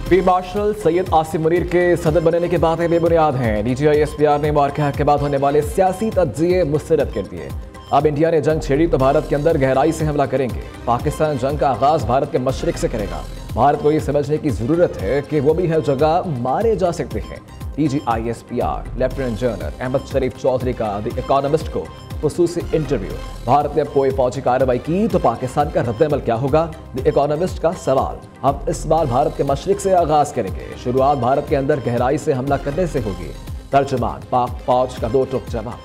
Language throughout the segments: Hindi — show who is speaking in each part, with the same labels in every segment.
Speaker 1: फील्ड मार्शल सैयद आसिम मुनीर के सदर बनने की बातें बेबुनियाद हैं। DGI-SPR ने मुआरका के बाद होने वाले सियासी तज्जिए मुस्तरद कर दिए। अब इंडिया ने जंग छेड़ी तो भारत के अंदर गहराई से हमला करेंगे। पाकिस्तान जंग का आगाज भारत के मशरिक से करेगा। भारत को ये समझने की जरूरत है कि वो भी हर जगह मारे जा सकते हैं। DGI-SPR lieutenant general Ahmed Sharif Chaudhry का द इकोनॉमिस्ट को खुसूसी इंटरव्यू। भारत ने अब कोई फौजी कार्रवाई की तो पाकिस्तान का रद्दअमल क्या होगा? द इकोनॉमिस्ट का सवाल। हम इस बार भारत के मशरिक से आगाज करेंगे। शुरुआत भारत के अंदर गहराई से हमला करने से होगी। तर्जुमान पाक फौज का दो टुक जवाब।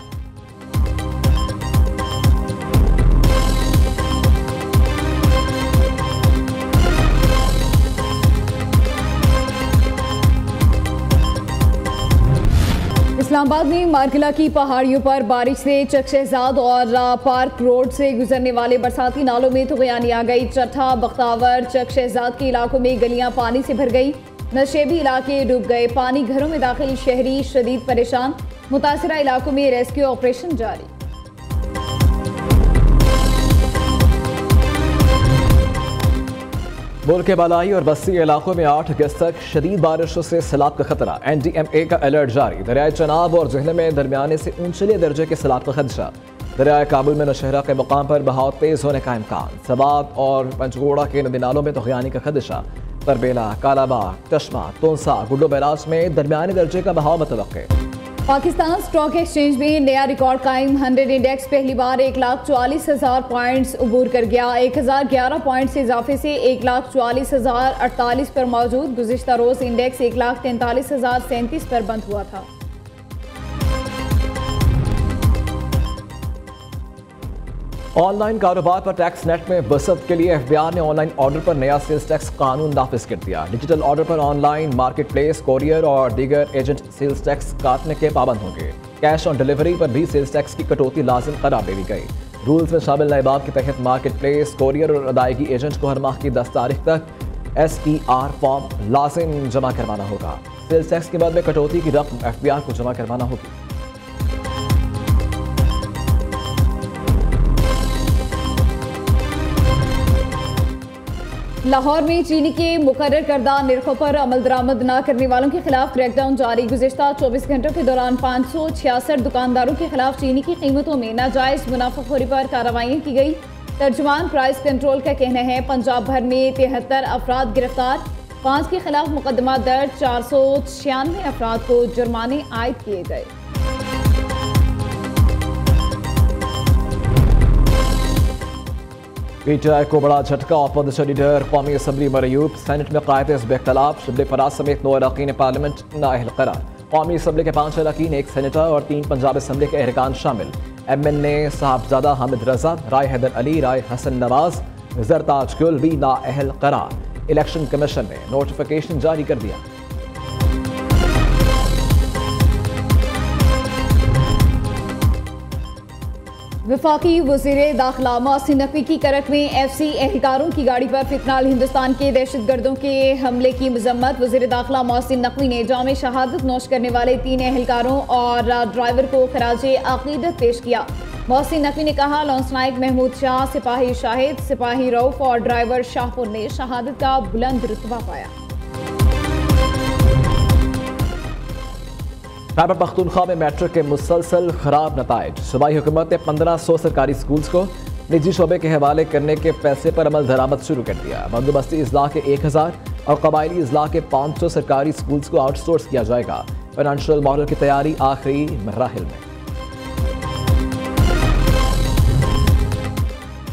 Speaker 2: इस्लामाबाद में मारकिला की पहाड़ियों पर बारिश से चकशहजाद और पार्क रोड से गुजरने वाले बरसाती नालों में तुगयानी आ गई। चट्ठा, बख्तावर, चकशहजाद के इलाकों में गलियां पानी से भर गई। नशेबी इलाके डूब गए। पानी घरों में दाखिल, शहरी शदीद परेशान। मुतासरा इलाकों में रेस्क्यू ऑपरेशन जारी।
Speaker 1: मुल्क के बालाई और बस्ती इलाकों में 8 अगस्त तक शदीद बारिशों से सैलाब का खतरा। NDMA का अलर्ट जारी। दरियाए चनाब और जहलम में दरमियाने से ऊंचले दर्जे के सैलाब का खदशा। दरियाए काबुल में नौशहरा के मकाम पर बहाव तेज होने का इम्कान। सवात और पंचगोड़ा के नदी नालों में तगयानी का खदशा। तरबेला, कालाबाग, चश्मा, तोनसा, गुड्डो बैराज में दरमियाने दर्जे का बहाव मुतवक्के।
Speaker 2: पाकिस्तान स्टॉक एक्सचेंज में नया रिकॉर्ड कायम। 100 इंडेक्स पहली बार 1,44,000 पॉइंट्स उबूर कर गया। 1,011 पॉइंट्स से इजाफे से 1,44,048 पर मौजूद। गुज़िश्ता रोज इंडेक्स 1,43,037 पर बंद हुआ था।
Speaker 1: ऑनलाइन कारोबार पर टैक्स नेट में बसत के लिए FBI ने ऑनलाइन ऑर्डर पर नया सेल्स टैक्स कानून नाफिज कर दिया। डिजिटल ऑर्डर पर ऑनलाइन मार्केट प्लेस, कोरियर और दीगर एजेंट सेल्स टैक्स काटने के पाबंद होंगे। कैश ऑन डिलीवरी पर भी सेल्स टैक्स की कटौती लाजिम करार दे दी गई। रूल्स में शामिल नए बाब के तहत मार्केट प्लेस, कोरियर और अदायगी एजेंट को हर माह की 10 तारीख तक SER फॉर्म लाजिम जमा करवाना होगा। सेल्स टैक्स के बाद में कटौती की रकम FBI को जमा करवाना होगी।
Speaker 2: लाहौर में चीनी के मुकर्रर करदा निर्खों पर अमल दरामद न करने वालों के खिलाफ क्रैकडाउन जारी। गुज़िश्ता 24 घंटों के दौरान 566 दुकानदारों के खिलाफ चीनी की कीमतों में नाजायज मुनाफाखोरी पर कार्रवाई की गई। तर्जुमान प्राइस कंट्रोल का कहना है पंजाब भर में 73 अफराद गिरफ्तार। 5 के खिलाफ मुकदमा दर्ज। 496 अफराद को जुर्माने आयद किए गए।
Speaker 1: PTI को बड़ा झटका। अपोजिशन लीडर कौमी असम्बली मरयूब सेनेट में कायदे इख्तलाफ। शिबले फराज समेत 9 अरकान पार्लियामेंट नाअहल करार। कौमी असम्बली के 5 अरकान, 1 सेनेटर और 3 पंजाब असम्बली के अरकान शामिल। MNA साहबजादा हामिद रजा, राय हैदर अली, राय हसन नवाज, जरताज गुल भी नाअहल करार। इलेक्शन कमीशन ने नोटिफिकेशन जारी कर दिया।
Speaker 2: वफाकी वज़ीर दाखिला मोहसिन नकवी की करक में FC एहलकारों की गाड़ी पर फितनाल। हिंदुस्तान के दहशतगर्दों के हमले की मजम्मत। वज़ीर दाखिला मोहसिन नकवी ने जाम शहादत नोश करने वाले 3 एहलकारों और ड्राइवर को खराजे अकीदत पेश किया। मोहसिन नकवी ने कहा लॉन्स नायक महमूद शाह, सिपाही शाहिद, सिपाही रऊफ और ड्राइवर शाहपुर ने शहादत का बुलंद रुतबा पाया।
Speaker 1: खैबर पख्तूनख्वा में मैट्रिक के मुसलसल खराब नताइज। सूबाई हुकूमत ने 1500 सरकारी स्कूल्स को निजी शोबे के हवाले करने के फैसले पर अमल दरामद शुरू कर दिया। बंदोबस्ती इजला के 1000 और कबायली इजला के 500 सरकारी स्कूल्स को आउटसोर्स किया जाएगा। फाइनेंशियल मॉडल की तैयारी आखिरी मराहिल में।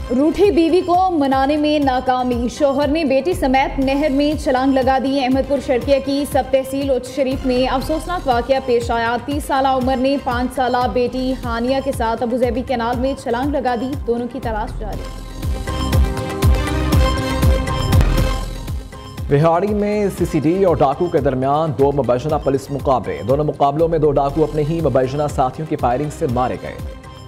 Speaker 2: रूठी बीवी को मनाने में नाकामी। शोहर ने बेटी समेत नहर में छलांग लगा दी। अहमदपुर शर्किया की सब तहसील उच्च शरीफ में अफसोसनाक वाकया पेश आया। 30 साला उम्र ने 5 साला बेटी हानिया के साथ अबूजैबी कैनाल में छलांग लगा दी। दोनों की तलाश जारी।
Speaker 1: बिहाड़ी में CCD और डाकू के दरमियान 2 मुबैशना पुलिस मुकाबले। दोनों मुकाबलों में 2 डाकू अपने ही मुबैशना साथियों की फायरिंग से मारे गए।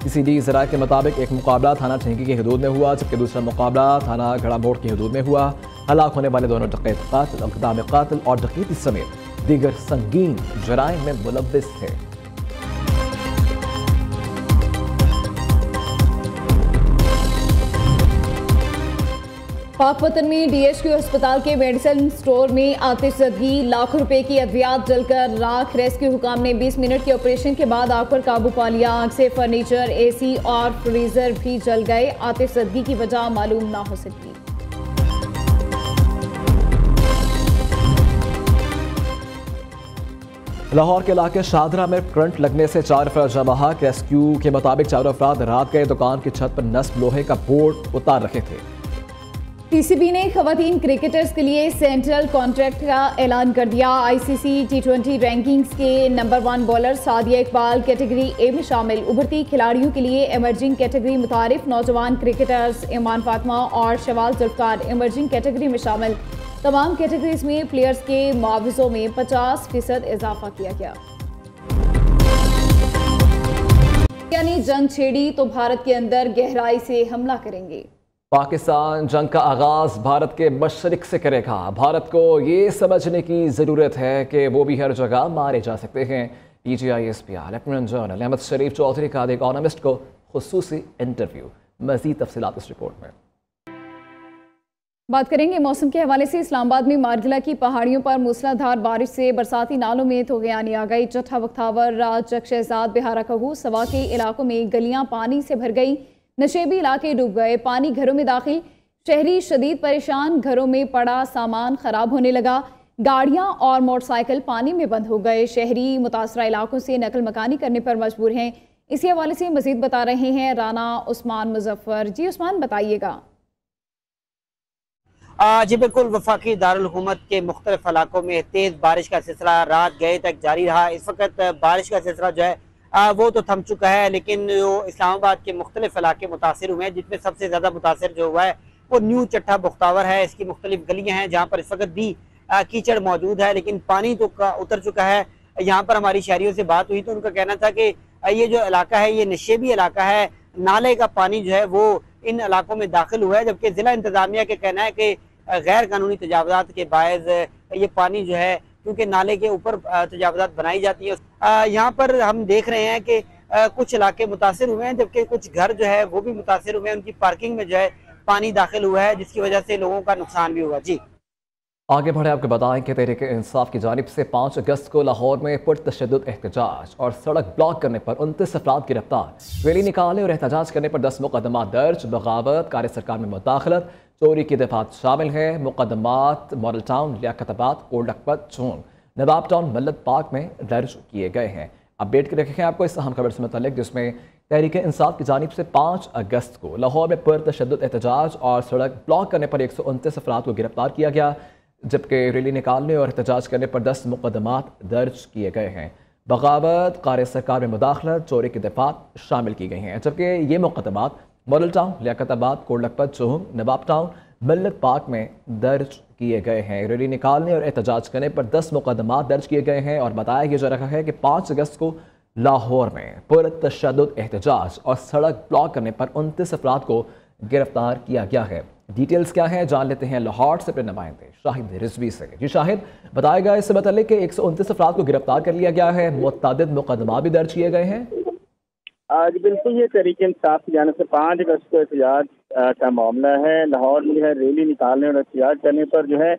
Speaker 1: CCD ज़राए के मुताबिक एक मुकाबला थाना ठेंगी की हदूद में हुआ, जबकि दूसरा मुकाबला थाना गड़ा मोड़ की हदूद में हुआ। हलाक होने वाले दोनों डकैत कातिल, इक़दाम कातिल और डकैती समेत दीगर संगीन जराइम में मुलव्विस थे।
Speaker 2: पाक वतन में DHQ अस्पताल के मेडिसिन स्टोर में आतिशज़दगी, लाखों रुपए की अद्वियात जलकर राख। रेस्क्यू हुकाम ने 20 मिनट के ऑपरेशन के बाद आग पर काबू पा लिया। आग से फर्नीचर, AC और फ्रीजर भी जल गए। आतिशज़दगी की वजह मालूम ना हो सकी।
Speaker 1: लाहौर के इलाके शादरा में करंट लगने से 4 अफराद जाँ बहक। रेस्क्यू के मुताबिक 4 अफराद रात गए दुकान की छत पर नस्ब लोहे का बोर्ड उतार रखे थे।
Speaker 2: PCB ने खवातीन क्रिकेटर्स के लिए सेंट्रल कॉन्ट्रैक्ट का ऐलान कर दिया। ICC T20 रैंकिंग्स के number 1 bowler Sadia Iqbal category A में शामिल। उभरती खिलाड़ियों के लिए इमर्जिंग कैटेगरी मुतारिफ। नौजवान क्रिकेटर्स ईमान फातिमा और शवाल जुल्फकार इमर्जिंग कैटेगरी में शामिल। तमाम कैटेगरीज में प्लेयर्स के मुआवज़ों में 50% इजाफा किया गया। यानी जंग छेड़ी तो भारत के अंदर गहराई से हमला करेंगे।
Speaker 1: पाकिस्तान जंग का आगाज भारत के मशरिक से करेगा। भारत को ये समझने की ज़रूरत है कि वो भी हर जगह मारे जा सकते हैं। DGI SPR lieutenant general Ahmed Sharif Chaudhry का द इकोनॉमिस्ट को खुसूसी इंटरव्यू। मज़ीद तफसीलात इस रिपोर्ट में।
Speaker 2: बात करेंगे मौसम के हवाले से। इस्लामाबाद में मारगिला की पहाड़ियों पर मूसलाधार बारिश से बरसाती नालों में तोगयानी आ गई। चट्ठा बख्तावर, चक शहजाद, बिहारा कहू सवा के इलाकों में गलियां पानी से भर गई। नशेबी इलाके डूब गए। पानी घरों में दाखिल। शहरी शदीद परेशान। घरों में पड़ा सामान खराब होने लगा। गाड़ियां और मोटरसाइकिल पानी में बंद हो गए। शहरी मुतासरा इलाकों से नकल मकानी करने पर मजबूर हैं। इसी हवाले से मजीद बता रहे हैं राना उस्मान मुजफ्फर। जी उस्मान, बताइएगा।
Speaker 3: जी बिल्कुल, वफाकी दारुल हुकूमत के मुख्तलिफ इलाकों में तेज़ बारिश का सिलसिला रात गए तक जारी रहा। इस वक्त बारिश का सिलसिला जो है वो तो थम चुका है, लेकिन जो इस्लामाबाद के मुख्तलिफ इलाके मुतासिर हुए हैं, जिसमें सबसे ज़्यादा मुतासिर जो हुआ है वो न्यू चट्ठा बख्तावर है। इसकी मुख्तलिफ गलियाँ हैं जहाँ पर इस वक्त भी कीचड़ मौजूद है, लेकिन पानी तो उतर चुका है। यहाँ पर हमारी शहरियों से बात हुई तो उनका कहना था कि ये जो इलाका है ये नशेबी इलाका है। नाले का पानी जो है वो इन इलाकों में दाखिल हुआ है, जबकि ज़िला इंतज़ामिया का कहना है कि गैर कानूनी तजावज़ात के बायस ये पानी जो है, क्योंकि नाले के ऊपर तजावज़ात बनाई जाती है, यहाँ पर हम देख रहे हैं कि कुछ इलाके मुतासिर हुए हैं, जबकि कुछ घर जो है वो भी मुतासिर हुए हैं। उनकी पार्किंग में जो है पानी दाखिल हुआ है, जिसकी वजह से लोगों का नुकसान भी हुआ। जी
Speaker 1: आगे बढ़े आपको बताएं कि तहरीक इंसाफ की जानिब से 5 अगस्त को लाहौर में पुरतशद्दुद एहतजाज और सड़क ब्लॉक करने पर 29 अफराद गिरफ्तार। रैली निकालने और एहतजाज करने पर 10 मुकदमा दर्ज। बगावत, कार्य सरकार में मुदाखलत, चोरी की दफात शामिल है। मुकदमात मॉडल टाउन, लियाकताबाद, कोट लखपत, चून, नवाब टाउन, मल्लत पार्क में दर्ज किए गए हैं। अपडेट के रखें आपको इस अहम खबर से मुतल्लिक, जिसमें तहरीक इंसाफ की जानिब से 5 अगस्त को लाहौर में पुरतशद्दुद एहतजाज और सड़क ब्लॉक करने पर 129 अफराद को गिरफ्तार किया गया, जबकि रैली निकालने और एहतजाज करने पर 10 मुकदमात दर्ज किए गए हैं। बगावत, कार्य सरकार में मुदाखलत, चोरी की दफात शामिल की गई हैं, जबकि ये मुकदमात मॉडल टाउन, लियाकताबाद, कोट लखपत, चोहम, नवाब टाउन, मल्लत पार्क में दर्ज किए गए हैं। रैली निकालने और एहतजाज करने पर 10 मुकदमात दर्ज किए गए हैं और बताया जा रहा है कि 5 अगस्त को लाहौर में पुरतशद्दुद एहतजाज और सड़क ब्लॉक करने पर 29 अफराद को गिरफ्तार किया गया है। डिटेल्स क्या है जान लेते हैं लाहौर से अपने नुमाइंदे शाहिद रिजवी से। जी शाहिद, बताएगा इससे मतलब कि 129 अफराद को गिरफ्तार कर लिया गया है, मुतअद्दिद मुकदमा भी दर्ज किए गए हैं।
Speaker 4: आज बिल्कुल ये तहरीक इंसाफ की जाने से 5 अगस्त को एहतजाज का मामला है। लाहौर में जो है रैली निकालने और एहतजाज करने पर जो है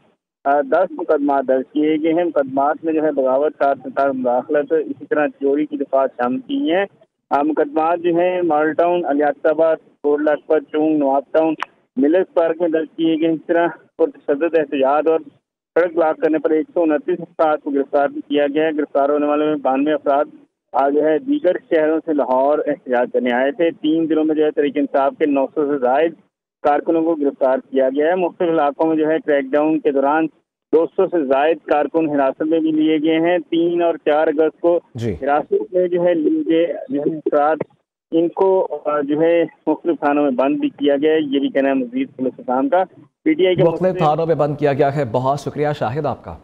Speaker 4: 10 मुकदमा दर्ज किए गए हैं। मुकदमात में जो है बगावत, कार मुदाखलत, इसी तरह चोरी की दफात शामिल की हैं। मुकदमात जो है मॉडल टाउन, लियाकताबाद, कोट लखपत, चूंग, नवाब टाउन, मिलत पार्क में दर्ज किए गए। इस तरह पुरतशद्दुद एहतजाज और सड़क ब्लॉक करने पर 129 अफराद को गिरफ्तार भी किया गया है। गिरफ्तार होने वाले में 92 अफराद आज जो है दीगर शहरों से लाहौर एहतजाज करने आए थे। 3 दिनों में जो है तहरीक इंसाफ के 900 से जायद कारकुनों को गिरफ्तार किया गया है। मुख्तलिफ इलाकों में जो है क्रैकडाउन के दौरान 200 से जायद कारकुन हिरासत में भी लिए गए हैं। 3 और 4 अगस्त को हिरासत में जो है लिए गए अफराद, इनको जो है मुख्तलिफ थानों में बंद भी किया गया है। ये भी कहना है मजीद पुलिस निज़ाम का। PTI के
Speaker 1: मुख्तलिफ थानों में बंद किया गया है। बहुत शुक्रिया शाहिद आपका।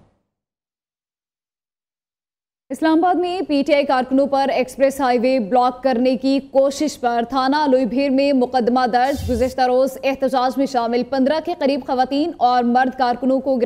Speaker 2: इस्लामाबाद में PTI कारकुनों पर एक्सप्रेस हाईवे ब्लॉक करने की कोशिश पर थाना लोईभीर में मुकदमा दर्ज। गुज़िश्ता रोज एहतजाज में शामिल 15 के करीब खवातीन और मर्द कारकुनों को